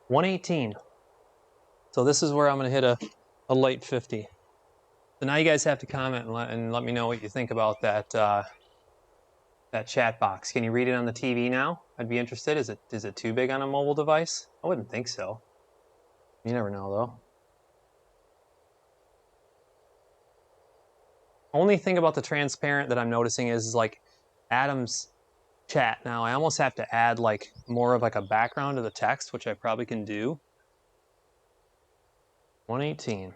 118. So this is where I'm going to hit a light 50. So now you guys have to comment and let me know what you think about that that chat box. Can you read it on the TV now? I'd be interested. Is it too big on a mobile device? I wouldn't think so. You never know though. Only thing about the transparent that I'm noticing is like Adam's chat now. I almost have to add like more of like a background to the text, which I probably can do. 118.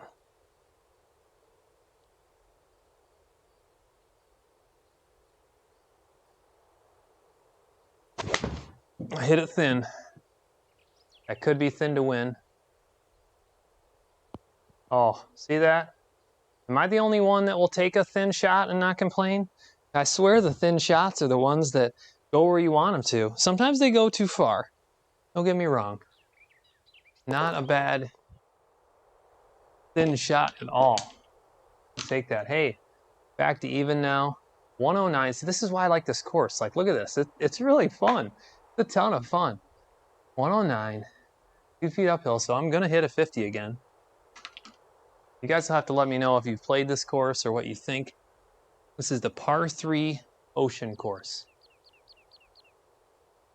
I hit it thin. That could be thin to win. Oh, see that? Am I the only one that will take a thin shot and not complain? I swear the thin shots are the ones that go where you want them to. Sometimes they go too far. Don't get me wrong. Not a bad thin shot at all. Take that. Hey, back to even now. 109. See, this is why I like this course. Like, look at this. It's really fun. It's a ton of fun. 109. 2 feet uphill, so I'm going to hit a 50 again. You guys will have to let me know if you've played this course or what you think. This is the par 3 ocean course.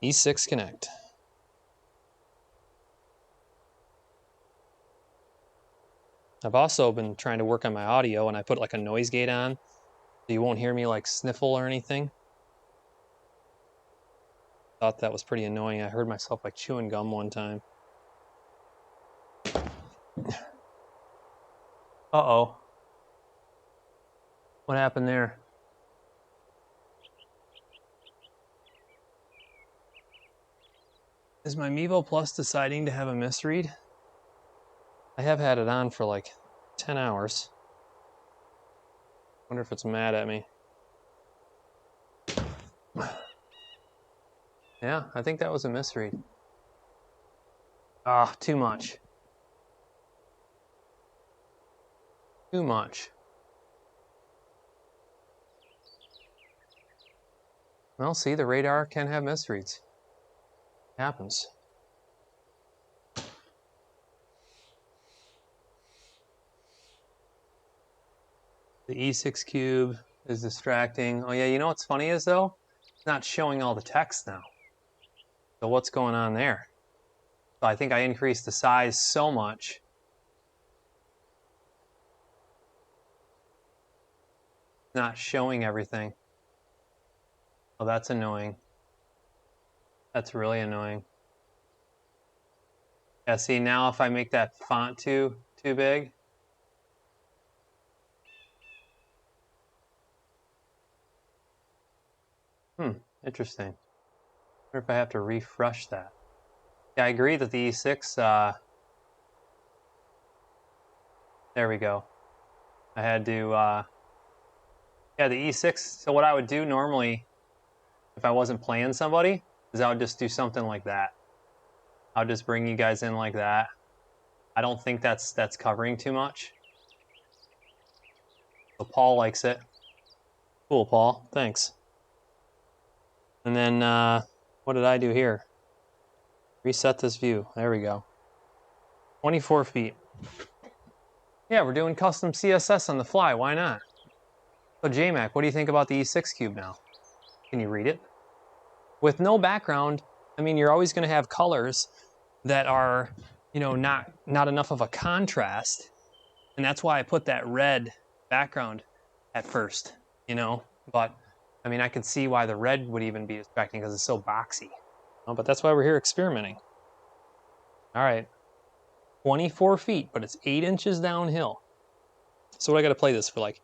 E6 Connect. I've also been trying to work on my audio, and I put like a noise gate on so you won't hear me like sniffle or anything. Thought that was pretty annoying. I heard myself like chewing gum one time. Uh-oh. What happened there? Is my Mevo Plus deciding to have a misread? I have had it on for like 10 hours. Wonder if it's mad at me. Yeah, I think that was a misread. Ah, too much. Too much. Well, see, the radar can have misreads. It happens. The E6 cube is distracting. Oh yeah, you know what's funny is though? It's not showing all the text now. So what's going on there? So I think I increased the size so much. Not showing everything. Oh, that's annoying. That's really annoying. Yeah, see, now if I make that font too big. Interesting. I wonder if I have to refresh that. Yeah, I agree that the E6, there we go. I had to, yeah, the E6, so what I would do normally, if I wasn't playing somebody, is I would just do something like that. I'll just bring you guys in like that. I don't think that's covering too much. So Paul likes it. Cool, Paul. Thanks. And then, what did I do here? Reset this view. There we go. 24 feet. Yeah, we're doing custom CSS on the fly. Why not? So JMac, what do you think about the E6 cube now? Can you read it? With no background, I mean, you're always going to have colors that are, you know, not enough of a contrast. And that's why I put that red background at first, you know. But, I mean, I can see why the red would even be distracting because it's so boxy. But that's why we're here experimenting. All right. 24 feet, but it's 8 inches downhill. So what I got to play this for like,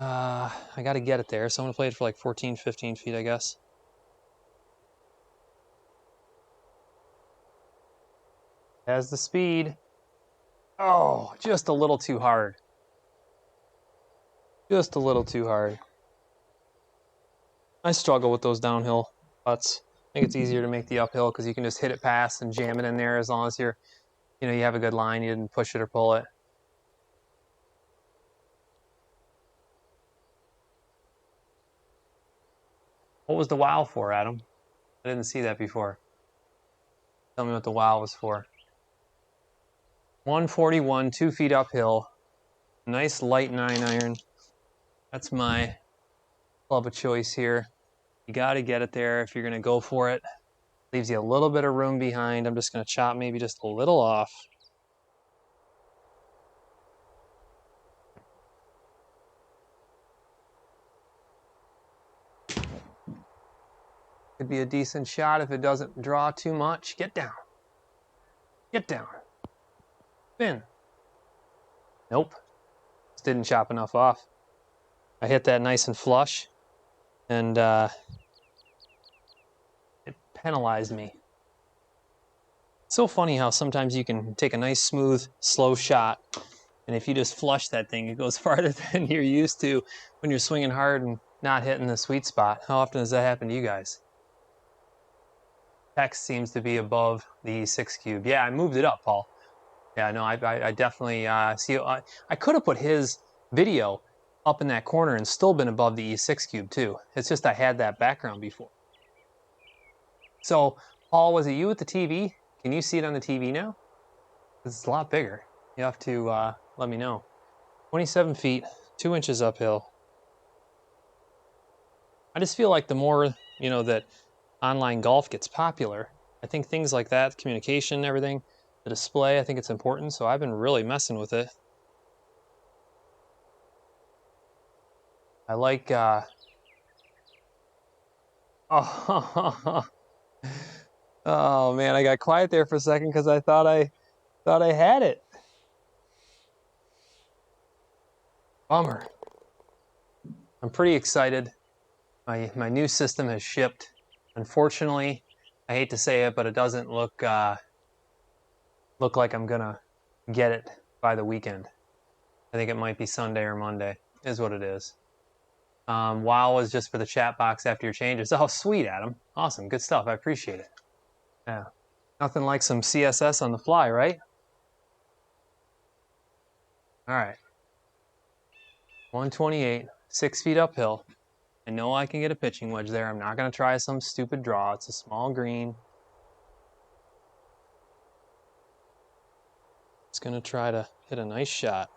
I got to get it there. So I'm going to play it for like 14, 15 feet, I guess. Has the speed. Oh, just a little too hard. Just a little too hard. I struggle with those downhill putts. I think it's easier to make the uphill because you can just hit it past and jam it in there as long as you're, you know, you have a good line. You didn't push it or pull it. What was the wow for, Adam? I didn't see that before. Tell me what the wow was for. 141, 2 feet uphill. Nice light 9-iron. That's my club of choice here. You got to get it there if you're going to go for it. Leaves you a little bit of room behind. I'm just going to chop maybe just a little off. Could be a decent shot if it doesn't draw too much. Get down. Get down. Spin. Nope. Just didn't chop enough off. I hit that nice and flush, and it penalized me. It's so funny how sometimes you can take a nice, smooth, slow shot, and if you just flush that thing, it goes farther than you're used to when you're swinging hard and not hitting the sweet spot. How often does that happen to you guys? Text seems to be above the E6 cube. Yeah, I moved it up, Paul. Yeah, no, I definitely see. I could have put his video up in that corner and still been above the E6 cube too. It's just I had that background before. So, Paul, was it you with the TV? Can you see it on the TV now? It's a lot bigger. You have to let me know. 27 feet, 2 inches uphill. I just feel like the more, that online golf gets popular, I think things like that, communication, everything, the display, I think it's important. So I've been really messing with it. I like, oh, oh man, I got quiet there for a second because I thought I had it. Bummer. I'm pretty excited. My new system has shipped. Unfortunately, I hate to say it, but it doesn't look like I'm gonna get it by the weekend. I think it might be Sunday or Monday, is what it is. Wow was just for the chat box after your changes. Oh, sweet, Adam. Awesome, good stuff. I appreciate it. Yeah, nothing like some CSS on the fly, right? All right. 128, 6 feet uphill. I know I can get a pitching wedge there. I'm not going to try some stupid draw. It's a small green. Just going to try to hit a nice shot.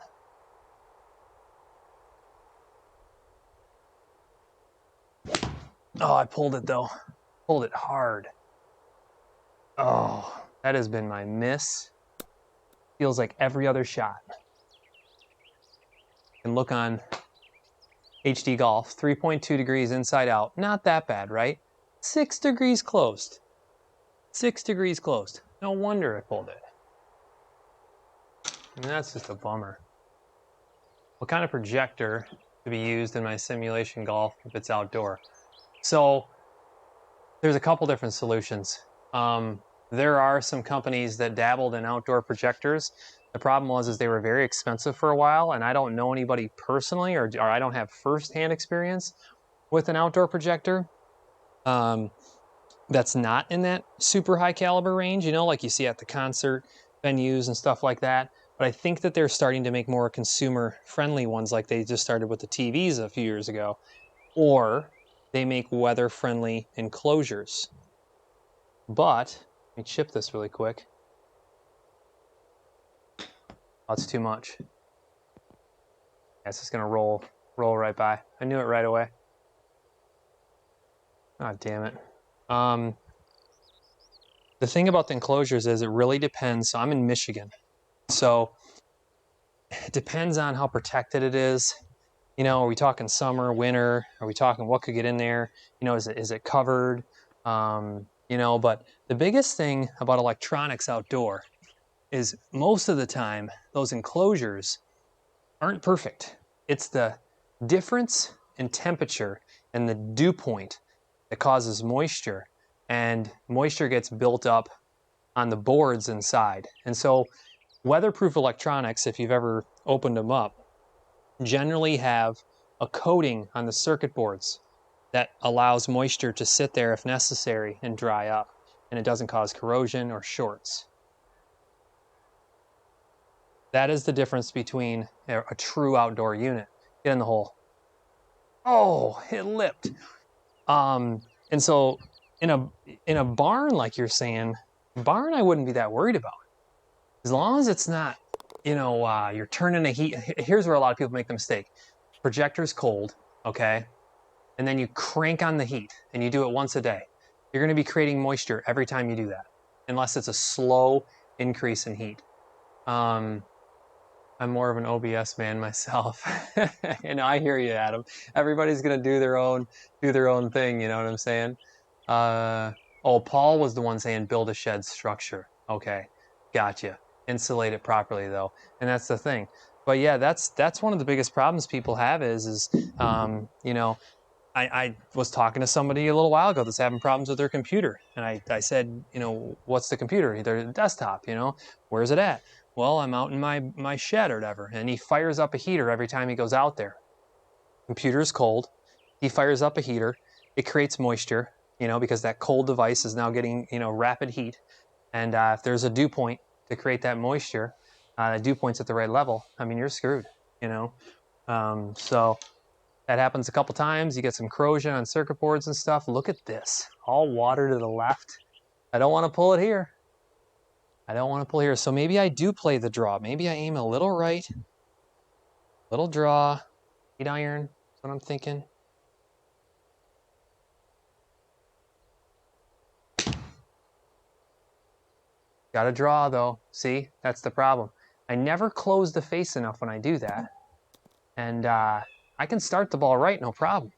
Oh, I pulled it though. Pulled it hard. Oh, that has been my miss. Feels like every other shot. You can look on HD Golf, 3.2 degrees inside out. Not that bad, right? 6 degrees closed. 6 degrees closed. No wonder I pulled it. And that's just a bummer. What kind of projector to be used in my simulation golf if it's outdoor? So there's a couple different solutions. There are some companies that dabbled in outdoor projectors. The problem was they were very expensive for a while, and I don't know anybody personally, or I don't have firsthand experience with an outdoor projector that's not in that super high caliber range, like you see at the concert venues and stuff like that. But I think that they're starting to make more consumer friendly ones, like they just started with the TVs a few years ago, or they make weather friendly enclosures. But let me chip this really quick. Oh, it's too much. Yeah, it's just gonna roll right by. I knew it right away. Oh, damn it. The thing about the enclosures is it really depends. So I'm in Michigan. So it depends on how protected it is. Are we talking summer, winter? Are we talking what could get in there? Is it covered? But the biggest thing about electronics outdoor is most of the time those enclosures aren't perfect. It's the difference in temperature and the dew point that causes moisture, and moisture gets built up on the boards inside. And so weatherproof electronics, if you've ever opened them up, generally have a coating on the circuit boards that allows moisture to sit there if necessary and dry up, and it doesn't cause corrosion or shorts. That is the difference between a true outdoor unit. Get in the hole. Oh, it lipped. And so in a barn, like you're saying, Barn, I wouldn't be that worried about. As long as it's not, you know, you're turning a heat. Here's where a lot of people make the mistake. Projector's cold, okay? And then you crank on the heat and you do it once a day. You're gonna be creating moisture every time you do that, unless it's a slow increase in heat. I'm more of an OBS man myself. You know, I hear you, Adam. Everybody's gonna do their own thing. You know what I'm saying? Oh, Paul was the one saying build a shed structure. Okay, gotcha. Insulate it properly though, and that's the thing. But yeah, that's one of the biggest problems people have is you know, I was talking to somebody a little while ago that's having problems with their computer. And I said, you know, what's the computer? Their desktop, you know, where's it at? Well, I'm out in my shed or whatever. And he fires up a heater every time he goes out there. Computer's cold. He fires up a heater. It creates moisture, you know, because that cold device is now getting, you know, rapid heat. And if there's a dew point to create that moisture, the dew point's at the right level, I mean, you're screwed, you know. So that happens a couple times. You get some corrosion on circuit boards and stuff. Look at this. All water to the left. I don't want to pull it here. I don't want to pull here. So maybe I do play the draw. Maybe I aim a little right. Little draw. Heat iron. That's what I'm thinking. Got to draw though. See? That's the problem. I never close the face enough when I do that. And I can start the ball right, no problem.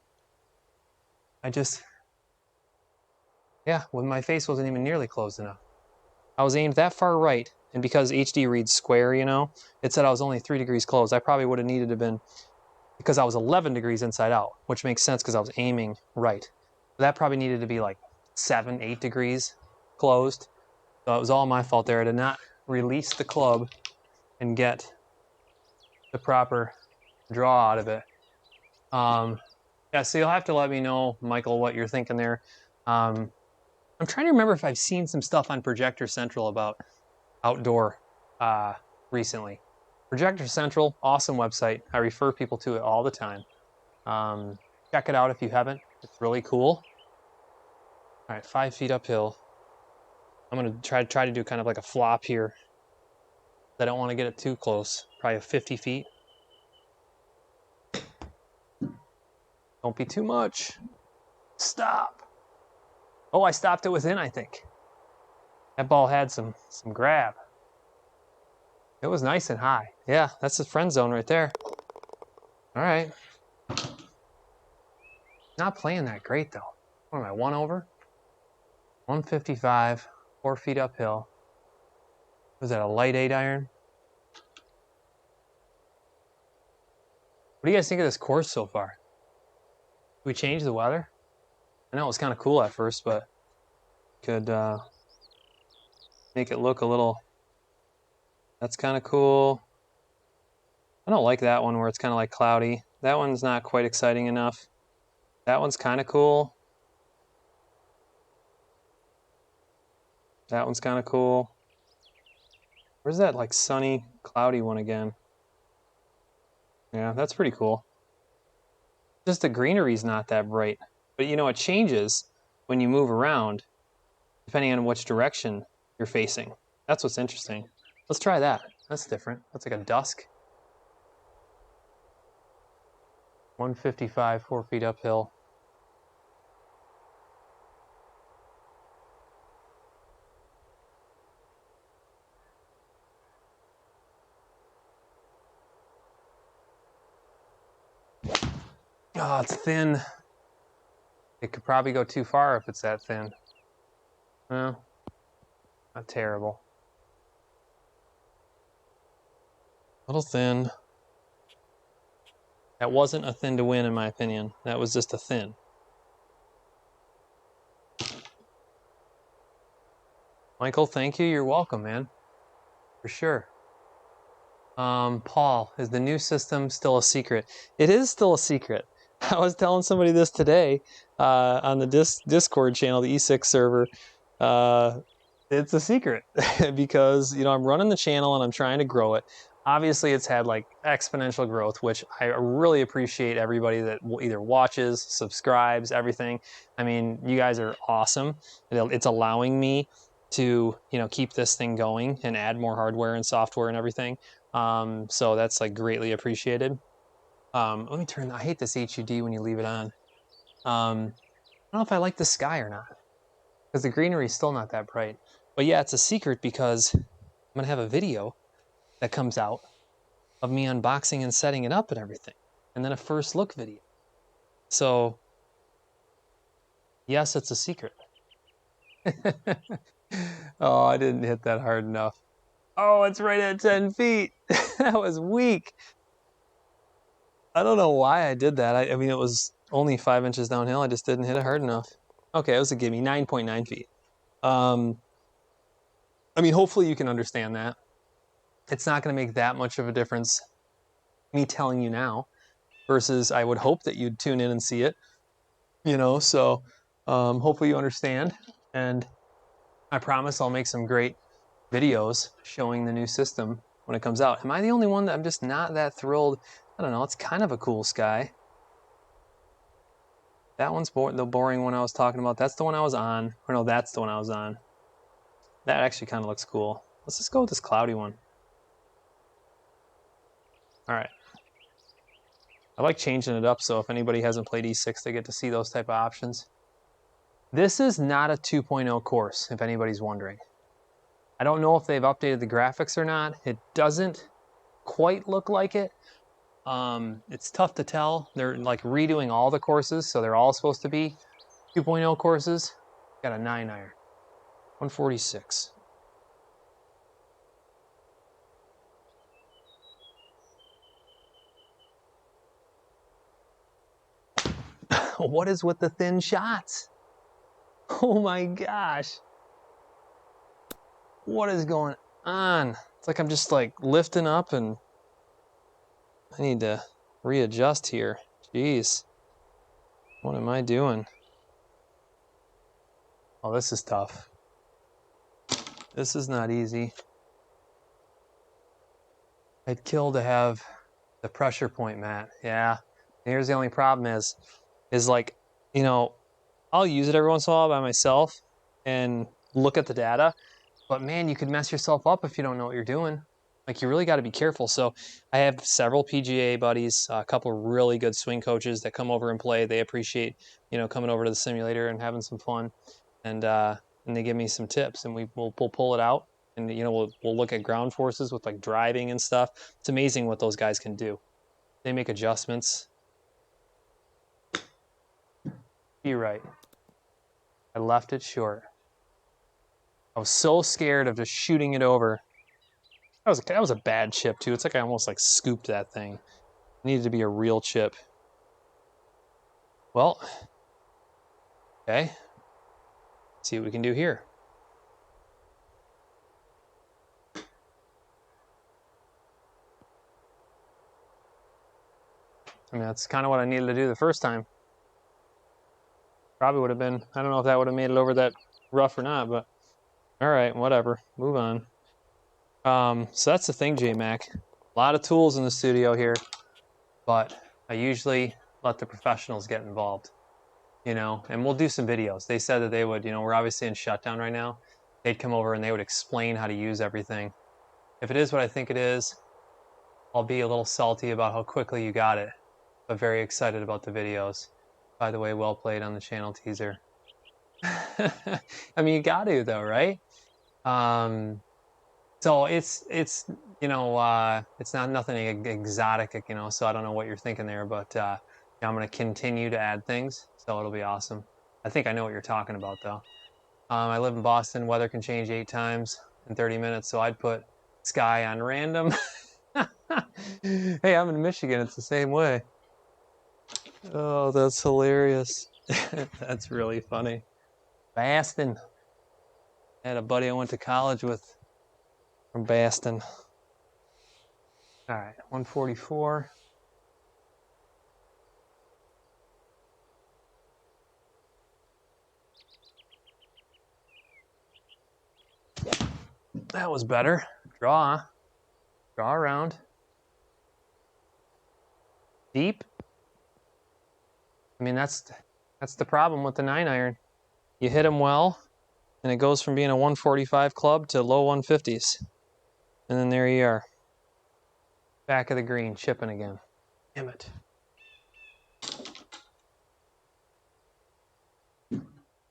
Yeah, when my face wasn't even nearly closed enough. I was aimed that far right, and because HD reads square, you know, it said I was only 3 degrees closed. I probably would have needed to have been, because I was 11 degrees inside out, which makes sense because I was aiming right. That probably needed to be like 7, 8 degrees closed. So it was all my fault there. I did not release the club and get the proper draw out of it. Yeah, so you'll have to let me know, Michael, what you're thinking there. I'm trying to remember if I've seen some stuff on Projector Central about outdoor recently. Projector Central, awesome website. I refer people to it all the time. Check it out if you haven't. It's really cool. All right, 5 feet uphill. I'm gonna try to do kind of like a flop here. I don't want to get it too close. Probably 50 feet. Don't be too much. Stop. Oh, I stopped it within, I think. That ball had some grab. It was nice and high. Yeah, that's the friend zone right there. All right. Not playing that great though. What am I, 1 over? 155, 4 feet uphill. Was that a light 8 iron? What do you guys think of this course so far? Did we change the weather? I know it was kind of cool at first, but could make it look a little. That's kind of cool. I don't like that one where it's kind of like cloudy. That one's not quite exciting enough. That one's kind of cool. That one's kind of cool. Where's that like sunny, cloudy one again? Yeah, that's pretty cool. Just the greenery's not that bright. But you know, it changes when you move around depending on which direction you're facing. That's what's interesting. Let's try that. That's different. That's like a dusk. 155, 4 feet uphill. Oh, it's thin. It could probably go too far if it's that thin. No, not terrible. A little thin. That wasn't a thin to win, in my opinion. That was just a thin. Michael, thank you. You're welcome, man. For sure. Paul, is the new system still a secret? It is still a secret. I was telling somebody this today on the Discord channel, the E6 server. It's a secret because, you know, I'm running the channel and I'm trying to grow it. Obviously, it's had like exponential growth, which I really appreciate everybody that either watches, subscribes, everything. I mean, you guys are awesome. It's allowing me to, you know, keep this thing going and add more hardware and software and everything. So that's like greatly appreciated. Let me turn, I hate this HUD when you leave it on. I don't know if I like the sky or not, because the greenery is still not that bright. But yeah, it's a secret because I'm gonna have a video that comes out of me unboxing and setting it up and everything, and then a first look video. So yes, it's a secret. Oh, I didn't hit that hard enough. Oh, it's right at 10 feet. That was weak. I don't know why I did that. I mean, it was only 5 inches downhill. I just didn't hit it hard enough. Okay, it was a gimme, 9.9 feet. I mean, hopefully you can understand that. It's not going to make that much of a difference, me telling you now, versus I would hope that you'd tune in and see it, you know, so hopefully you understand. And I promise I'll make some great videos showing the new system when it comes out. Am I the only one that I'm just not that thrilled? I don't know, it's kind of a cool sky. That one's the boring one I was talking about. That's the one I was on. Or no, that's the one I was on. That actually kind of looks cool. Let's just go with this cloudy one. All right. I like changing it up, so if anybody hasn't played E6, they get to see those type of options. This is not a 2.0 course, if anybody's wondering. I don't know if they've updated the graphics or not. It doesn't quite look like it. It's tough to tell. They're like redoing all the courses, so they're all supposed to be 2.0 courses. Got a 9-iron, 146. What is with the thin shots? Oh my gosh. What is going on? It's like I'm just like lifting up and I need to readjust here. Jeez. What am I doing? Oh, this is tough. This is not easy. I'd kill to have the pressure point mat. Yeah. Here's the only problem is like, you know, I'll use it every once in a while by myself and look at the data, but man, you could mess yourself up if you don't know what you're doing. Like, you really got to be careful. So I have several PGA buddies, a couple of really good swing coaches that come over and play. They appreciate, you know, coming over to the simulator and having some fun. And they give me some tips, and we'll pull it out. And, you know, we'll look at ground forces with like driving and stuff. It's amazing what those guys can do. They make adjustments. You're right. I left it short. I was so scared of just shooting it over. That was a bad chip too. It's like I almost like scooped that thing. It needed to be a real chip. Well, okay. Let's see what we can do here. I mean, that's kind of what I needed to do the first time. Probably would have been, I don't know if that would have made it over that rough or not, but all right, whatever. Move on. So that's the thing, J-Mac. A lot of tools in the studio here, but I usually let the professionals get involved, you know, and we'll do some videos. They said that they would, you know, we're obviously in shutdown right now. They'd come over and they would explain how to use everything. If it is what I think it is, I'll be a little salty about how quickly you got it, but very excited about the videos. By the way, well played on the channel teaser. I mean, you got to though, right? So it's you know, it's not nothing exotic, you know, so I don't know what you're thinking there, but I'm going to continue to add things, so it'll be awesome. I think I know what you're talking about though. I live in Boston. Weather can change 8 times in 30 minutes, so I'd put sky on random. Hey, I'm in Michigan. It's the same way. Oh, that's hilarious. That's really funny. Boston. I had a buddy I went to college with from Boston. All right, 144. That was better. Draw around. Deep. I mean, that's the problem with the 9-iron. You hit them well, And it goes from being a 145 club to low 150s. And then there you are. Back of the green, chipping again. Damn it.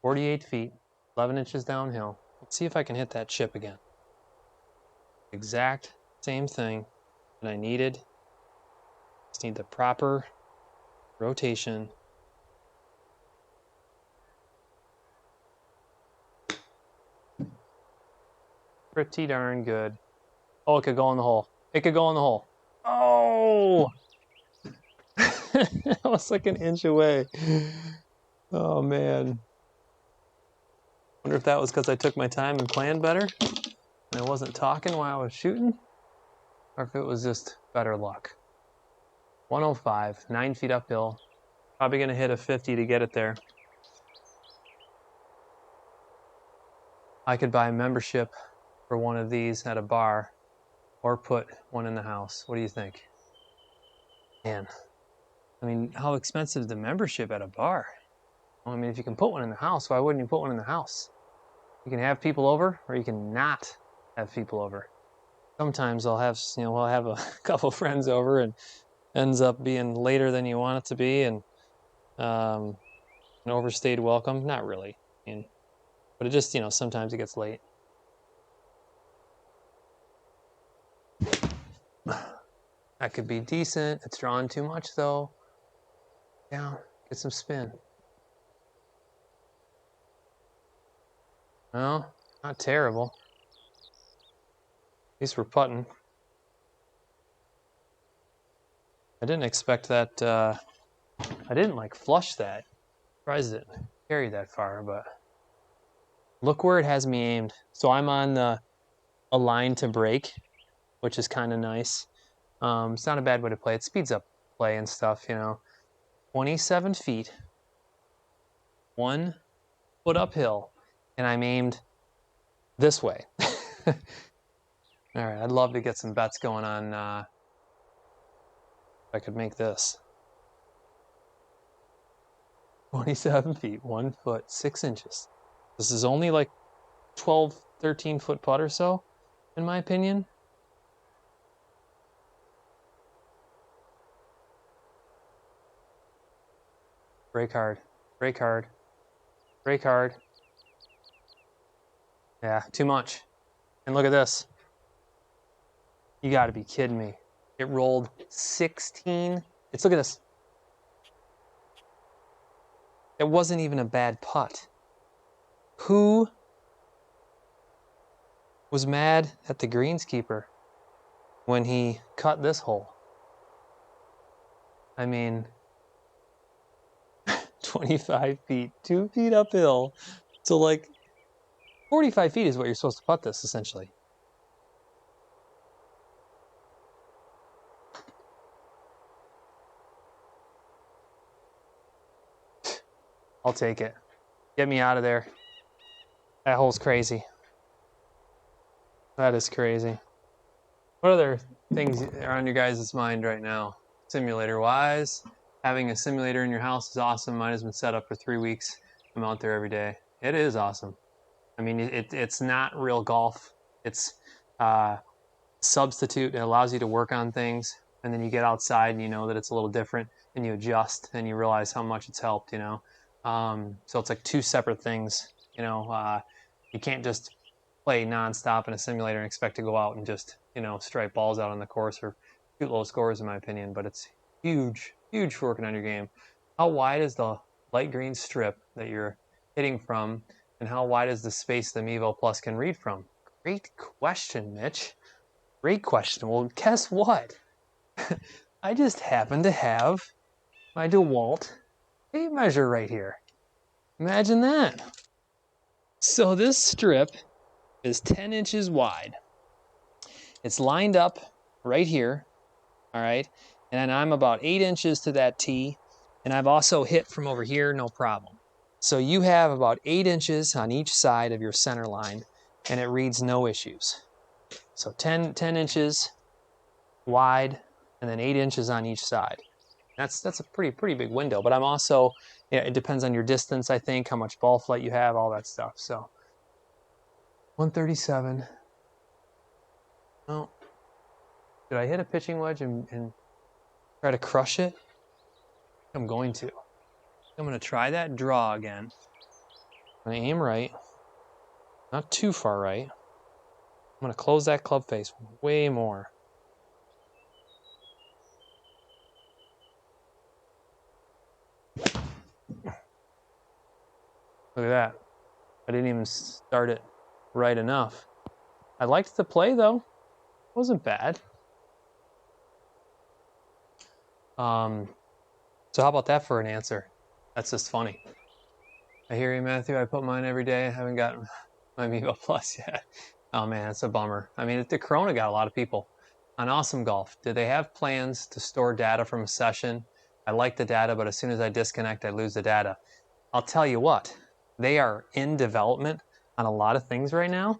48 feet, 11 inches downhill. Let's see if I can hit that chip again. Exact same thing that I needed. Just need the proper rotation. Pretty darn good. Oh, it could go in the hole. It could go in the hole. Oh! I was like an inch away. Oh, man. Wonder if that was because I took my time and planned better and I wasn't talking while I was shooting, or if it was just better luck. 105, 9 feet uphill. Probably going to hit a 50 to get it there. I could buy a membership for one of these at a bar or put one in the house. What do you think? Man, I mean, how expensive is the membership at a bar? Well, I mean, if you can put one in the house, why wouldn't you put one in the house? You can have people over, or you can not have people over. Sometimes we'll have a couple friends over and ends up being later than you want it to be, and an overstayed welcome. Not really, but it just, sometimes it gets late. That could be decent. It's drawing too much though. Yeah, get some spin. No, not terrible. At least we're putting. I didn't expect that. I didn't flush that. Surprised it carried that far, but look where it has me aimed. So I'm on a line to break, which is kind of nice. It's not a bad way to play. It speeds up play and stuff, 27 feet, 1 foot uphill, and I'm aimed this way. All right, I'd love to get some bets going on if I could make this. 27 feet, 1 foot, 6 inches. This is only 12, 13 foot putt or so, in my opinion. Break hard, break hard, break hard. Yeah, too much. And look at this. You got to be kidding me. It rolled 16. Look at this. It wasn't even a bad putt. Who was mad at the greenskeeper when he cut this hole? I mean, 25 feet, 2 feet uphill. So 45 feet is what you're supposed to putt this, essentially. I'll take it. Get me out of there. That hole's crazy. That is crazy. What other things are on your guys' mind right now? Simulator-wise, having a simulator in your house is awesome. Mine has been set up for 3 weeks. I'm out there every day. It is awesome. I mean, it's not real golf. It's substitute. It allows you to work on things, and then you get outside and you know that it's a little different, and you adjust, and you realize how much it's helped, So it's 2 separate things, You can't just play nonstop in a simulator and expect to go out and just, strike balls out on the course or shoot low scores, in my opinion. But it's huge, huge for working on your game. How wide is the light green strip that you're hitting from, and how wide is the space the Mevo Plus can read from? Great question, Mitch. Great question. Well, guess what? I just happen to have my DeWalt tape measure right here. Imagine that. So this strip is 10 inches wide. It's lined up right here, all right? And then I'm about 8 inches to that tee, and I've also hit from over here, no problem. So you have about 8 inches on each side of your center line, and it reads no issues. So 10 inches wide, and then 8 inches on each side. That's a pretty big window, but I'm also, it depends on your distance, I think, how much ball flight you have, all that stuff. So 137. Oh, did I hit a pitching wedge and try to crush it? I'm going to. I'm going to try that draw again. I'm going to aim right, not too far right. I'm going to close that club face way more. Look at that. I didn't even start it right enough. I liked the play though. It wasn't bad. So how about that for an answer? That's just funny. I hear you, Matthew. I put mine every day. I haven't gotten my Mevo Plus yet. Oh man, it's a bummer. I mean, the Corona got a lot of people. On Awesome Golf, do they have plans to store data from a session? I like the data, but as soon as I disconnect, I lose the data. I'll tell you what, they are in development on a lot of things right now.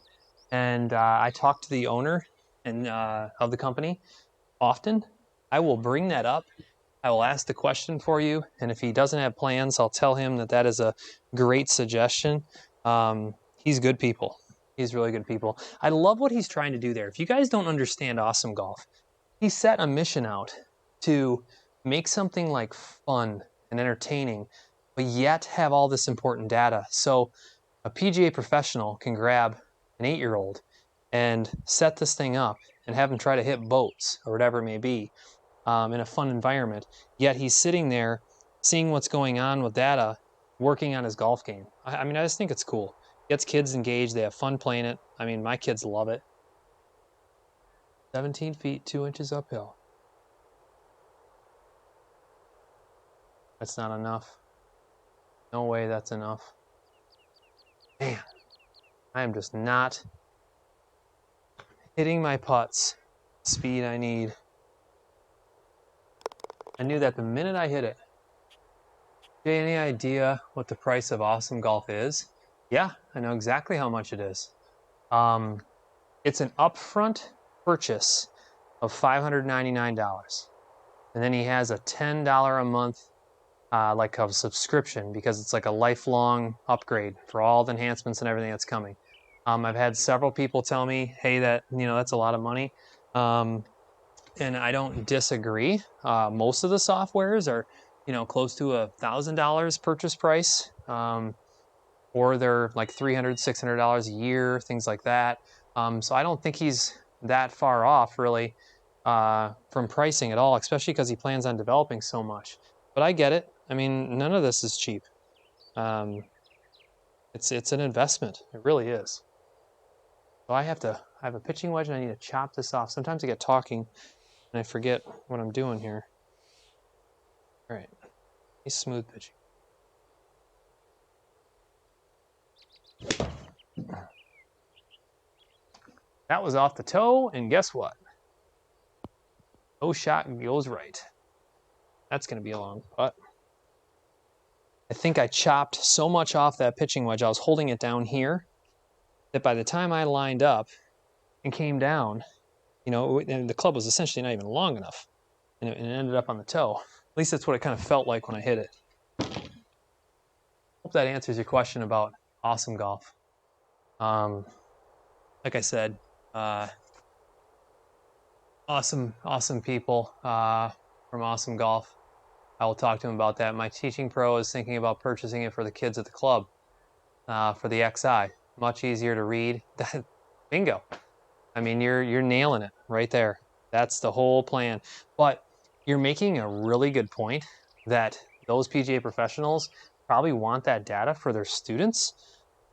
And I talk to the owner of the company often. I will bring that up. I will ask the question for you. And if he doesn't have plans, I'll tell him that that is a great suggestion. He's good people. He's really good people. I love what he's trying to do there. If you guys don't understand Awesome Golf, he set a mission out to make something like fun and entertaining, but yet have all this important data. So a PGA professional can grab an 8-year-old and set this thing up and have him try to hit boats or whatever it may be in a fun environment. Yet he's sitting there seeing what's going on with data, working on his golf game. I mean, I just think it's cool. Gets kids engaged. They have fun playing it. I mean, my kids love it. 17 feet, 2 inches uphill. That's not enough. No way that's enough. Man, I am just not hitting my putts speed I need. I knew that the minute I hit it. Jay, any idea what the price of Awesome Golf is? Yeah, I know exactly how much it is. It's an upfront purchase of $599. And then he has a $10 a month like a subscription because it's like a lifelong upgrade for all the enhancements and everything that's coming. I've had several people tell me, hey, that's a lot of money. And I don't disagree. Most of the softwares are, close to $1,000 purchase price, or they're like $300, $600 a year, things like that. So I don't think he's that far off really from pricing at all, especially because he plans on developing so much. But I get it. I mean, none of this is cheap. It's an investment. It really is. So I have a pitching wedge and I need to chop this off. Sometimes I get talking and I forget what I'm doing here. All right, nice smooth pitching. That was off the toe, and guess what? Toe shot goes right. That's going to be a long putt. I think I chopped so much off that pitching wedge, I was holding it down here, that by the time I lined up and came down, and the club was essentially not even long enough, and it ended up on the toe. At least that's what it kind of felt like when I hit it. Hope that answers your question about Awesome Golf. Like I said, awesome people from Awesome Golf. I will talk to him about that. My teaching pro is thinking about purchasing it for the kids at the club for the XI. Much easier to read. Bingo. I mean, you're nailing it right there. That's the whole plan. But you're making a really good point that those PGA professionals probably want that data for their students.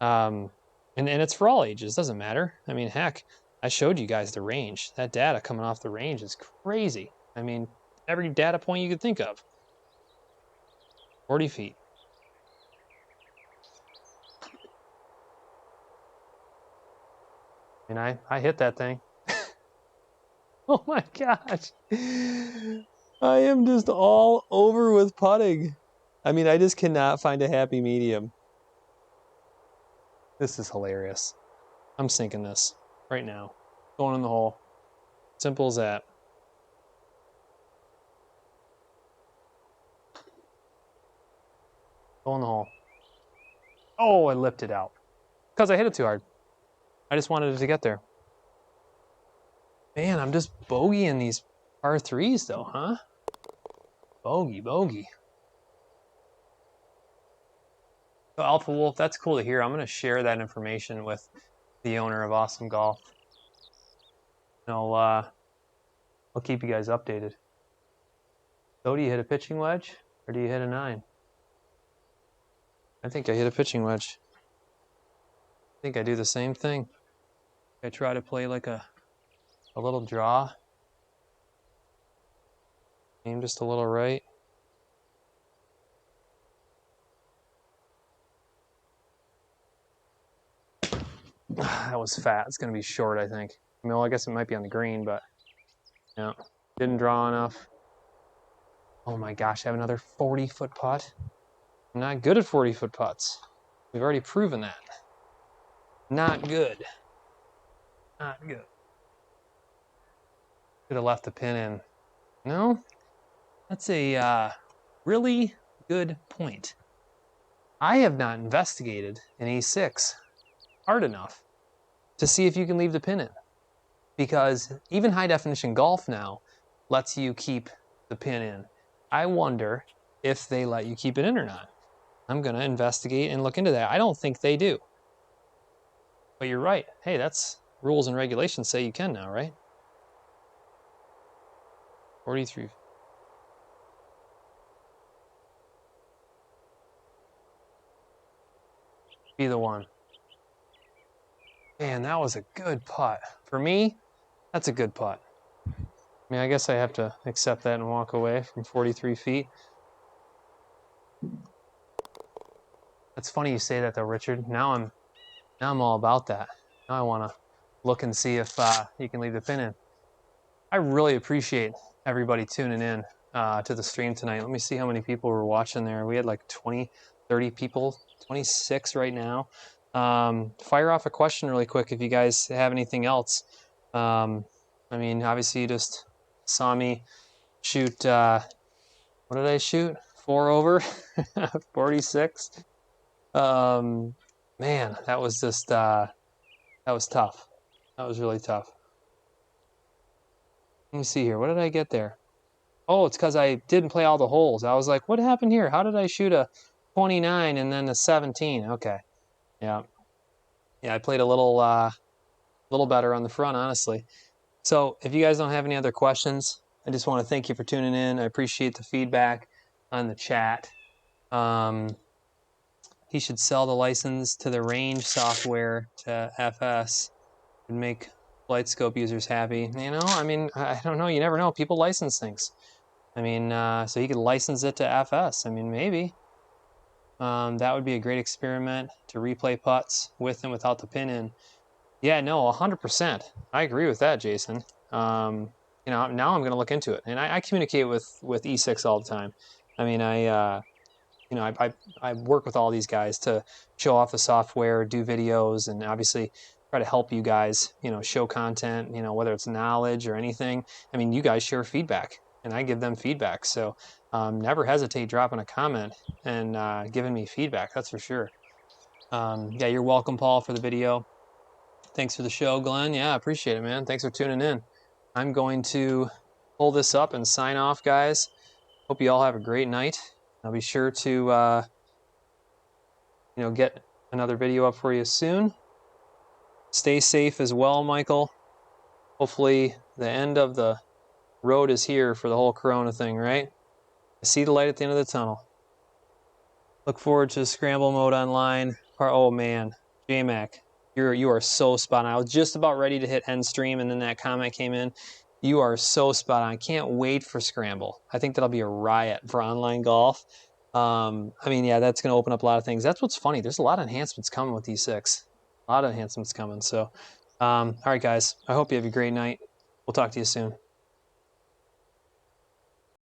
And it's for all ages. Doesn't matter. I mean, heck, I showed you guys the range. That data coming off the range is crazy. I mean, every data point you could think of. 40 feet. And I hit that thing. Oh my gosh. I am just all over with putting. I mean, I just cannot find a happy medium. This is hilarious. I'm sinking this right now. Going in the hole. Simple as that. Go in the hole. Oh, I lipped it out. Because I hit it too hard. I just wanted it to get there. Man, I'm just bogeying these par 3s though, huh? Bogey. So Alpha Wolf, that's cool to hear. I'm going to share that information with the owner of Awesome Golf. I'll keep you guys updated. So do you hit a pitching wedge or do you hit a 9? I think I hit a pitching wedge. I think I do the same thing. I try to play like a little draw. Aim just a little right. That was fat. It's going to be short, I think. I mean, well, I guess it might be on the green, but yeah, didn't draw enough. Oh my gosh, I have another 40-foot putt. I'm not good at 40-foot putts. We've already proven that. Not good. Not good. Could have left the pin in. No, that's a really good point. I have not investigated an E6 hard enough to see if you can leave the pin in. Because even high definition golf now lets you keep the pin in. I wonder if they let you keep it in or not. I'm going to investigate and look into that. I don't think they do. But you're right. Hey, that's rules and regulations say you can now, right? 43. Be the one. Man, that was a good putt. For me, that's a good putt. I mean, I guess I have to accept that and walk away from 43 feet. That's funny you say that though, Richard. Now I'm all about that. Now I want to look and see if you can leave the pin in. I really appreciate everybody tuning in to the stream tonight. Let me see how many people were watching there. We had like 20, 30 people, 26 right now. Fire off a question really quick if you guys have anything else. I mean, obviously you just saw me shoot, what did I shoot? 4 over, 46. Man, that was just, that was tough. That was really tough. Let me see here. What did I get there? Oh, it's because I didn't play all the holes. I was like, what happened here? How did I shoot a 29 and then a 17? Okay. Yeah. Yeah, I played a little better on the front, honestly. So if you guys don't have any other questions, I just want to thank you for tuning in. I appreciate the feedback on the chat. He should sell the license to the Range software to FS and make Flightscope users happy. You know, I mean, I don't know. You never know. People license things. I mean, so he could license it to FS. I mean, maybe. That would be a great experiment to replay putts with and without the pin in. Yeah, no, 100%. I agree with that, Jason. You know, now I'm going to look into it. And I communicate with E6 all the time. I mean, you know, I work with all these guys to show off the software, do videos, and obviously try to help you guys, you know, show content, you know, whether it's knowledge or anything. I mean, you guys share feedback, and I give them feedback. So never hesitate dropping a comment and giving me feedback, that's for sure. Yeah, you're welcome, Paul, for the video. Thanks for the show, Glenn. Yeah, I appreciate it, man. Thanks for tuning in. I'm going to pull this up and sign off, guys. Hope you all have a great night. I'll be sure to, you know, get another video up for you soon. Stay safe as well, Michael. Hopefully the end of the road is here for the whole Corona thing, right? I see the light at the end of the tunnel. Look forward to Scramble Mode Online. Oh, man. J-Mac. You are so spot on. I was just about ready to hit end stream, and then that comment came in. You are so spot on. I can't wait for Scramble. I think that'll be a riot for online golf. I mean, yeah, that's going to open up a lot of things. That's what's funny. There's a lot of enhancements coming with E6. A lot of enhancements coming. So, all right, guys. I hope you have a great night. We'll talk to you soon.